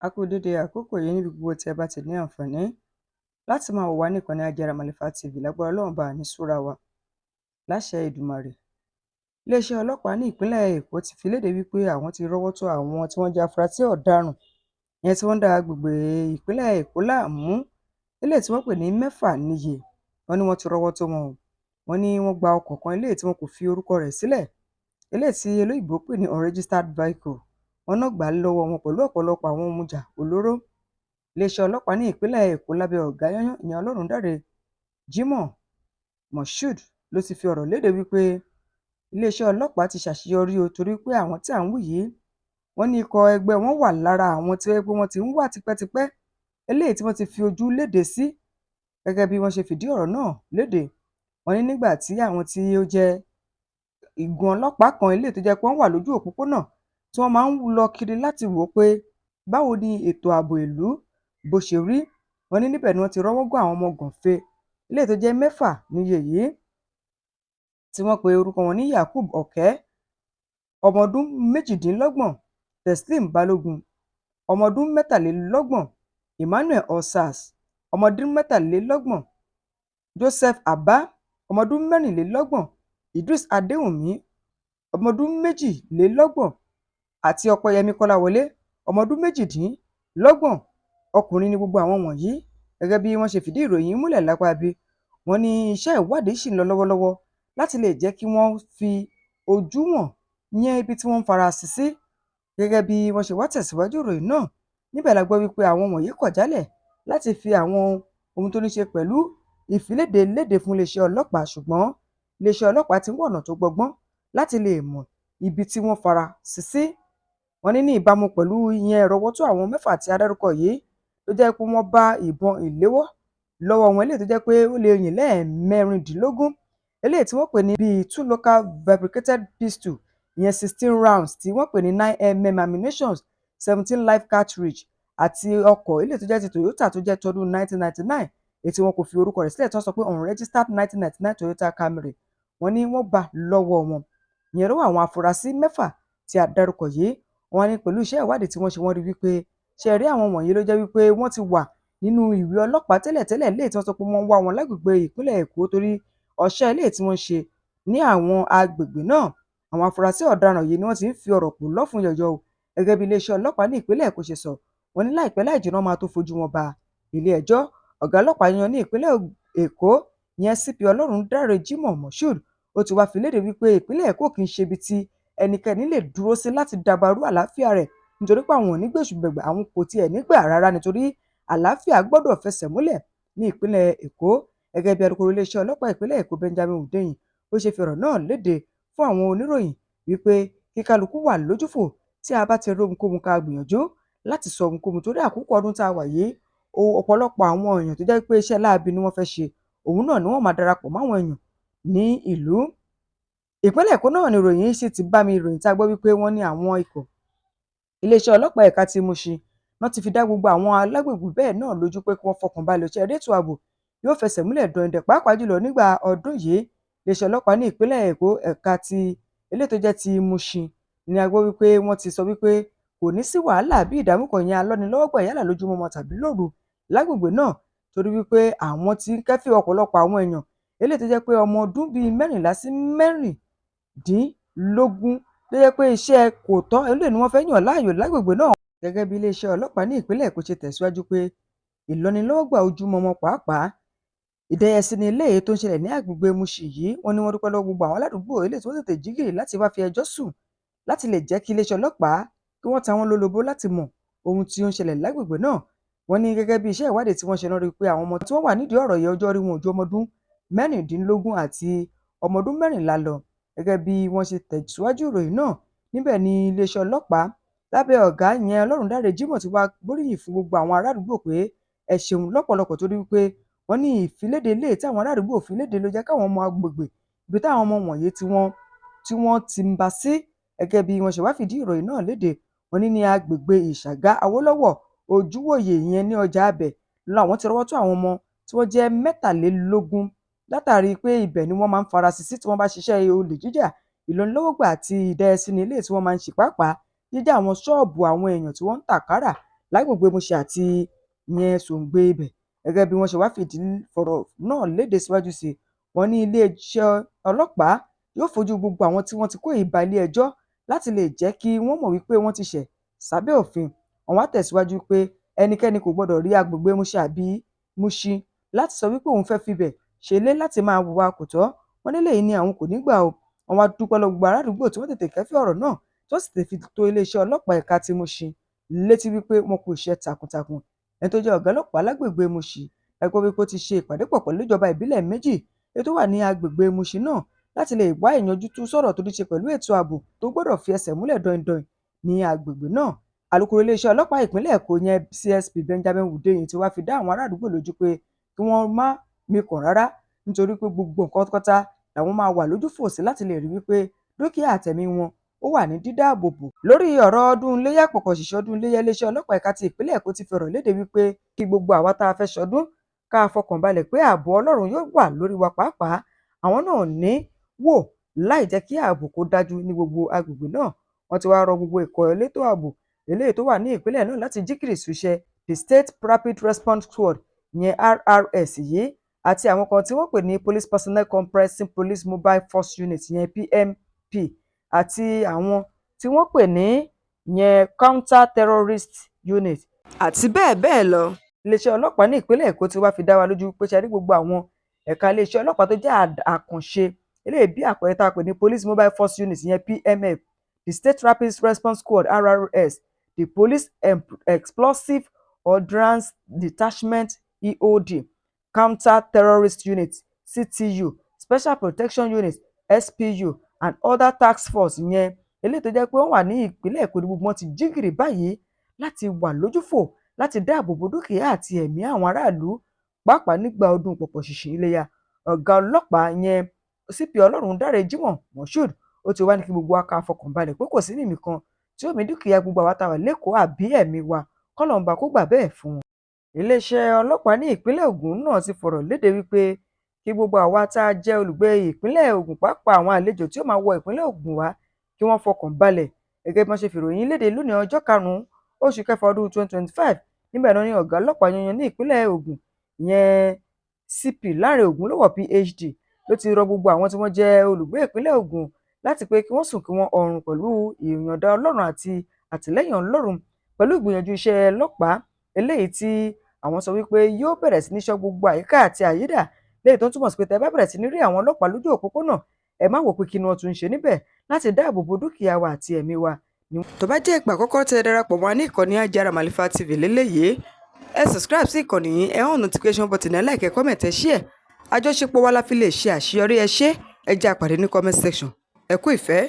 A kú dédé àkókò yìí níbi gbogbo tí ẹ bá ti ní àǹfààní láti máa wò wá ní ìkànnì Ajáramàlífà TV. Lágbára Ọlọ́run bá ní súra wa láṣẹ Èdùmàrè. Iléeṣẹ́ ọlọ́pàá ní ìpínlẹ̀ Èkó ti fi léde wípé àwọn ti rọ́wọ́ tó àwọn tí wọ́n jẹ́ afurasí ọ̀daràn ìyẹn tí wọ́n ń da agbègbè ìpínlẹ̀ Èkó láàmú, eléyìí tí wọ́n pè ní mẹ́fà níye. Wọ́n ní wọ́n ti rọ́wọ́ tó wọn o. Wọ́n ní wọ́n gba ọkọ̀ kan eléyìí tí wọn kò fi orúkọ rẹ̀ sílẹ̀, eléyìí tí olóyìnbó pè ní unregistered vehicle. Wọ́n náà gbà á lọ́wọ́ wọn pẹ̀lú ọ̀pọ̀lọpọ̀ àwọn ohun ìjà olóró. Iléeṣẹ́ ọlọ́pàá ní ìpínlẹ̀ Èkó lábẹ́ ọ̀gá yányán ìyẹn Ọlọ́rundáre Jimoh Moshood ló ti fi ọ̀rọ̀ léde wípé iléeṣẹ́ ọlọ́pàá ti ṣàṣeyọrí o, torí pé àwọn tí à ń wí yìí wọ́n ní ikọ̀ ẹgbẹ́ wọn wà lára àwọn tí wọ́n ti ń wà tipẹ́tipẹ́, eléyìí tí wọ́n ti fi ojú léde sí. Gẹ́gẹ́ bí wọ́n ṣe fìdí ọ̀rọ̀ náà léde, wọ́n ní nígbà tí àwọn tí ó jẹ́ igun ọlọ́pàá kan eléyìí tó jẹ́ pé wọ́n wà lójú òpópónà tí wọ́n máa ń lọ kiri láti wò ó pé báwo ni ètò ààbò ìlú bó ṣe rí. Wọ́n ní níbẹ̀ ni wọ́n ti rọ́wọ́ gún àwọn ọmọ gànfẹ́ eléyìí tó jẹ́ mẹ́fà níye yìí, tí wọ́n pe orúkọ wọn ní Yakub Ọ̀kẹ́, ọmọ ọdún méjìdínlọ́gbọ̀n, Teslim Balógun, ọmọ ọdún mẹ́tàlélọ́gbọ̀n, Emmanuel Osas, ọmọ ọdún mẹ́tàlélọ́gbọ̀n, Joseph Abba, ọmọ ọdún mẹ́rìnlélọ́gbọ̀n, Idris Adéwùnmí, ọmọ ọdún méjìlélọ́gbọ̀n àti Ọpẹ́yẹmí Kọ́láwọlé, ọmọ ọdún méjìdínlọ́gbọ̀n. Ọkùnrin ni gbogbo àwọn wọ̀nyí. Gẹ́gẹ́ bí wọ́n ṣe fìdí ìròyìn múlẹ̀ lápá bí, wọ́n ní iṣẹ́ ìwádìí ṣì ń lọ lọ́wọ́lọ́wọ́ láti lè jẹ́ kí wọ́n fi ojú wọn yẹn ibi tí wọ́n ń farasin sí. Gẹ́gẹ́ bí wọ́n ṣe wá tẹ̀síwájú ìròyìn náà, níbẹ̀ la gbọ́ wípé àwọn wọ̀nyí kọ̀ jálẹ̀ láti fi àwọn ohun tó ní ṣe pẹ̀lú ìfiléde léde fún iléeṣẹ́ ọlọ́pàá, ṣùgbọ́n iléeṣẹ́ ọlọ́pàá ti ń wá ọ̀nà tó gbọgbọ́n láti lè mọ ibi tí wọ́n farasin sí. Wọ́n ní ìbámu pẹ̀lú ìyẹn ìrọ́wọ́tó àwọn mẹ́fà tí a dárúkọ yìí ló jẹ́ pé wọ́n bá ìbọn ìléwọ́ lọ́wọ́ wọn, eléyìí tó jẹ́ pé ó lè yìn lẹ́ẹ̀mẹrìndínlógún, eléyìí tí wọ́n pè ní bíi 2 local fabricated pistol ìyẹn 16 rounds tí wọ́n pè ní 9mm ammunition, 17 live cartridge àti ọkọ̀ eléyìí tó jẹ́ ti Toyota tó jẹ́ tọdún 1999 èyí tí wọn kò fi orúkọ rẹ̀ sílẹ̀, tí wọ́n sọ pé unregistered 1999 Toyota Camry. Wọ́n ní wọ́n bá lọ́wọ́ wọn ìyẹn lọ́wọ́ àwọn afurasí mẹ́fà tí a dárúkọ yìí. Wọ́n ní pẹ̀lú iṣẹ́ ìwádìí tí wọ́n ṣe, wọ́n rí wípé ṣe rí àwọn wọ̀nyí ló jẹ́ wípé wọ́n ti wà nínú ìwé ọlọ́pàá tẹ́lẹ̀tẹ́lẹ̀, léyìí tí wọ́n sọ pé wọ́n ń wá wọn lágbègbè ìpínlẹ̀ Èkó torí ọṣẹ́ eléyìí tí wọ́n ṣe ní àwọn agbègbè náà. Àwọn afurasí ọ̀daràn yìí ni wọ́n ti ń fi ọ̀rọ̀ kò lọ́fun yọ̀yọ̀ o. Gẹ́gẹ́ bí iléeṣẹ́ ọlọ́pàá ní ìpínlẹ̀ Èkó ṣe sọ, wọ́n ní láìpẹ́ láì jìnnà máa tó fojú wọn ba ilé ẹjọ́. Ọ̀gá ọlọ́pàá yan ní ìpínlẹ̀ Èkó ìyẹn CP Ọlọ́rundáre Jimoh Moshood ó ti wá fi léde wípé ìpínlẹ̀ Èkó kì í ṣe ibi tí ẹnikẹ́ni lè dúró sí láti dàbàrú àlàáfíà rẹ̀, nítorí pé àwọn ò ní gbèṣùgbẹ̀gbà, àwọn kò tiẹ̀ nígbà rárá, nítorí àlàáfíà gbọ́dọ̀ fẹsẹ̀ múlẹ̀ ní ìpínlẹ̀ Èkó. Gẹ́gẹ́ bí alukoro iléeṣẹ́ ọlọ́pàá ìpínlẹ̀ Èkó Benjamin Hundeyin ó ṣe fi ọ̀rọ̀ náà léde fún àwọn oníròyìn wípé kí kálukú wà lójúfò, tí a bá ti rí ohunkóhun ká gbìyànjú láti sọ ohunkóhun, torí àkókò ọdún tá a wà yìí ọ̀pọ̀lọpọ̀ àwọn èèyàn tó jẹ́ pé iṣẹ́ láabi ni wọ́n fẹ́ ṣe, òun náà ni wọ́n máa darapọ̀ máwọn èèyàn ní ìlú. Ìpínlẹ̀ Èkó náà ni ìròyìn yìí sì ti bá mi, ìròyìn tá a gbọ́ wípé wọ́n ní àwọn ikọ̀ iléeṣẹ́ ọlọ́pàá ẹ̀ka ti Mushin náà ti fi dá gbogbo àwọn alágbègbè bẹ́ẹ̀ náà lójú pé kí wọ́n fọkàn balẹ̀, ṣe ètò ààbò yóò fẹsẹ̀ múlẹ̀ dọ̀ndẹ̀, pàápàá jùlọ nígbà ọdún yìí. Iléeṣẹ́ ọlọ́pàá ní ìpínlẹ̀ Èkó ẹ̀ka ti eléyìí tó jẹ́ ti Mushin ni a gbọ́ wípé wọ́n ti sọ wípé kò ní sí wàhálà bí ìdààmú kan yẹn alọ́nilọ́wọ́gbà yálà lójúmọmọ tàbí lóru lágbègbè náà, torí wípé àwọn tí ń kẹ́fì ọ̀pọ̀lọpọ̀ àwọn èèyàn eléyìí tó jẹ́ pé ọmọ ọdún bíi 14 sí 16 tó jẹ́ pé iṣẹ́ kò tọ́ eléyìí ni wọ́n fẹ́ yàn láàyò lágbègbè náà. Gẹ́gẹ́ bí iléeṣẹ́ ọlọ́pàá ní ìpínlẹ̀ Èkó ṣe tẹ̀síwájú pé ìlọ́nilọ́wọ́gbà ojúmọmọ pàápàá ìdẹ́yẹsí ni eléyìí tó ń ṣẹlẹ̀ ní agbègbè Mushin yìí. Wọ́n ní wọ́n dúpẹ́ lọ́wọ́ gbogbo àwọn aládùúgbò eléyìí tí wọ́n tètè jí gìrì láti wá fi ẹjọ́ sùn, láti lè jẹ́ kí iléeṣẹ́ ọlọ́pàá kí wọ́n ta wọ́n lólobó láti mọ ohun tí ó ń ṣẹlẹ̀ lágbègbè náà. Wọ́n ní gẹ́gẹ́ bí iṣẹ́ ìwádìí tí wọ́n ṣe, lórí pé àwọn ọmọ tí wọ́n wà nídìí ọ̀rọ̀ yìí ọjọ́ orí wọn ò ju ọmọ ọdún mẹ́rìndínlógún àti ọmọ ọdún 14 lọ. Gẹ́gẹ́ bí wọ́n ṣe tẹ̀síwájú ìròyìn náà, níbẹ̀ ni iléeṣẹ́ ọlọ́pàá lábẹ́ ọ̀gá ìyẹn Ọlọ́rundáre Jimoh ti wá gbóríyìn fún gbogbo àwọn ará àdúgbò pé ẹ ṣeun lọ́pọ̀lọpọ̀, torí wípé wọ́n ní ìfiléde eléyìí tí àwọn ará àdúgbò fi léde ló jẹ́ káwọn ọmọ agbègbè ibi táwọn ọmọ wọ̀nyí tí wọ́n ti ń bá sí. Gẹ́gẹ́ bí wọ́n ṣe wá fìdí ìròyìn náà léde, wọ́n ní ní agbègbè Ìṣàgá Awólọ́wọ̀ Ojúwòye ìyẹn ní ọjà abẹ làwọn ti rọ́wọ́ tó àwọn ọmọ tí wọ́n jẹ́ 23 látàrí pé ibẹ̀ ni wọ́n máa ń farasin sí tí wọ́n bá ṣiṣẹ́ olè jíjà, ìlọ́nilọ́wọ́gbà àti ìdẹ́yẹsí ní eléyìí tí wọ́n máa ń ṣe, pàápàá jíjà àwọn ṣọ́ọ̀bù àwọn èèyàn tí wọ́n ń tàkárà lágbègbè Mushin àti ìyẹn Sòǹgbẹ ibẹ̀. Gẹ́gẹ́ bí wọ́n ṣe wá fìdí fọ̀rọ̀ náà léde síwájú sí i, wọ́n ní iléeṣẹ́ ọlọ́pàá yóò fojú gbogbo àwọn tí wọ́n ti kó yìí ba ilé-ẹjọ́ láti lè jẹ́ kí wọ́n mọ̀ wípé wọ́n ti ṣẹ̀ sábẹ́ òfin. Wọ́n wá tẹ̀síwájú pé ẹnikẹ́ni kò gbọdọ̀ rí agbègbè Mushin àbí Mushin láti sọ wípé òun fẹ́ fibẹ̀ ṣelé láti máa hùwà kò tọ́. Wọ́n ní eléyìí ni àwọn kò ní gbà o. Wọ́n wá dúpẹ́ lọ́wọ́ gbogbo ará àdúgbò tí wọ́n tètè kẹ́fín ọ̀rọ̀ náà tí wọ́n sì tètè fi tó iléeṣẹ́ ọlọ́pàá ẹ̀ka ti Mushin létí wípé wọn kú iṣẹ́ takuntakun. Ẹni tó jẹ́ ọ̀gá ọlọ́pàá lágbègbè Mushin la gbọ́ wípé ó ti ṣe ìpàdé pọ̀ pẹ̀lú ìjọba ìbílẹ̀ méjì èyí tó wà ní agbègbè Mushin náà láti lè wá ìyanjútú sọ̀rọ̀ tó ní ṣe pẹ̀lú ètò ààbò tó gbọ́dọ̀ fi ẹsẹ̀ múlẹ̀ dọindọin ní agbègbè náà. Alukoro iléeṣẹ́ ọlọ́pàá ìpínlẹ̀ Èkó yẹn CSP Benjamin Hundeyin ti wá fi dá àwọn ará àdúgbò lójú pé kí wọ́n má mikàn rárá nítorí pé gbogbo nǹkan pátápátá làwọn máa wà lójúfò sí láti lè rí wípé dúkìá àtẹ̀mí wọn ó wà ní dídáàbòbò. Lórí ọ̀rọ̀ ọdún iléyá pọ̀pọ̀ ṣìnṣìn ọdún iléyá, iléeṣẹ́ ọlọ́pàá ẹ̀ka ti ìpínlẹ̀ Èkó ti fi ọ̀rọ̀ léde wípé kí gbogbo àwa tá a fẹ́ ṣọdún ká fọkàn balẹ̀ pé ààbò Ọlọ́run yóò wà lórí wa, pàápàá àwọn náà ní wò láì jẹ́ kí ààbò kó dájú ní gbogbo agbègbè náà. Wọ́n ti wá rọ gbogbo ikọ̀ elétò ààbò eléyìí tó wà ní ìpínlẹ̀ náà láti jí gìrì sùṣẹ́ the State Rapid Response Squad ìyẹn RRS yìí àti àwọn kan tí wọ́n pè ní Police Personnel Compressing Police Mobile Force Unit ìyẹn PMP àti àwọn tí wọ́n pè ní ìyẹn Counter Terrorist Unit àti bẹ́ẹ̀ bẹ́ẹ̀ lọ. Iléeṣẹ́ ọlọ́pàá ní ìpínlẹ̀ Èkó ti wá fi dá wa lójú pé ṣe rí gbogbo àwọn ẹ̀ka iléeṣẹ́ ọlọ́pàá tó jẹ́ àkànṣe eléyìí bí àpẹẹrẹ tá a pè ní Police Mobile Force Unit ìyẹn PMF, the State Rapid Response Squad RRS, the Police Explosive Ordnance Detachment EOD, Counter Terrorist Unit CTU, Special Protection Unit SPU and other task force ìyẹn eléyìí tó jẹ́ pé wọ́n wà ní ìpínlẹ̀ Èkó ní gbogbo wọn ti jí gìrì báyìí láti wà lójúfò láti dáàbò bo dúkìá àti ẹ̀mí àwọn aráàlú pàápàá nígbà ọdún pọ̀pọ̀ ṣìnṣìn iléyá. Ọ̀gá ọlọ́pàá yẹn CP Ọlọ́rundáre Jimoh Moshood ó ti wá ní kí gbogbo wa ká fọkàn balẹ̀ pé kò sí nìmí kan tí ó mì dúkìá gbogbo àwa tá a wà lẹ́kọ̀ọ́ àbí ẹ̀mí wa kọ́lọ́run kó gbà bẹ́ẹ̀ fún wọn. Iléeṣẹ́ ọlọ́pàá ní ìpínlẹ̀ Ògùn náà ti fọ̀rọ̀ léde wípé kí gbogbo àwa tá a jẹ́ olùgbé ìpínlẹ̀ Ògùn pàápàá àwọn àlejò tí ó máa wọ ìpínlẹ̀ Ògùn wá kí wọ́n fọkàn balẹ̀ gẹ́gẹ́ bí wọ́n ṣe fìròyìn léde lónìí ọjọ́ 5 oṣù kẹfà ọdún 2025 níbẹ̀ náà ni ọ̀gá ọlọ́pàá yanyan ní ìpínlẹ̀ Ògùn ìyẹn CP Lanre Ògúnlówó PhD ló ti rọ gbogbo àwọn tí wọ́n jẹ́ olùgbé ìpínlẹ̀ Ògùn láti pé kí wọ́n sùn kí wọ́n ọrùn pẹ̀lú ìyọ̀ǹda Ọlọ́run àti àtìlẹ́yìn Ọlọ́run pẹ̀lú ìgbìyànjú iṣẹ́ ọlọ́pàá eléyìí tí àwọn sọ wípé yóò bẹ̀rẹ̀ sí ní ṣọ́ gbogbo àyíká àti àyídà léyìí tó ń túmọ̀ sí pé tẹ́ bá bẹ̀rẹ̀ sí ní rí àwọn ọlọ́pàá lójú òpópónà ẹ má wò pé kí ni wọ́n tún ń ṣe níbẹ̀ láti dáàbò bo dúkìá wa àti ẹ̀mí wa. Tó bá jẹ́ ìgbà àkọ́kọ́ tẹ́ darapọ̀ mọ́ ní ìkànnì Ajára Màlífà TV lélẹ́yìí ẹ subscribe sí ìkànnì yìí, ẹ hàn notification button, ẹ like, ẹ comment, ẹ share. Àjọṣepọ̀ wa la fi lè ṣe àṣeyọrí. Ẹ ṣé, ẹ jẹ́ á pàdé ní comment section. Ẹ kú ìfẹ́.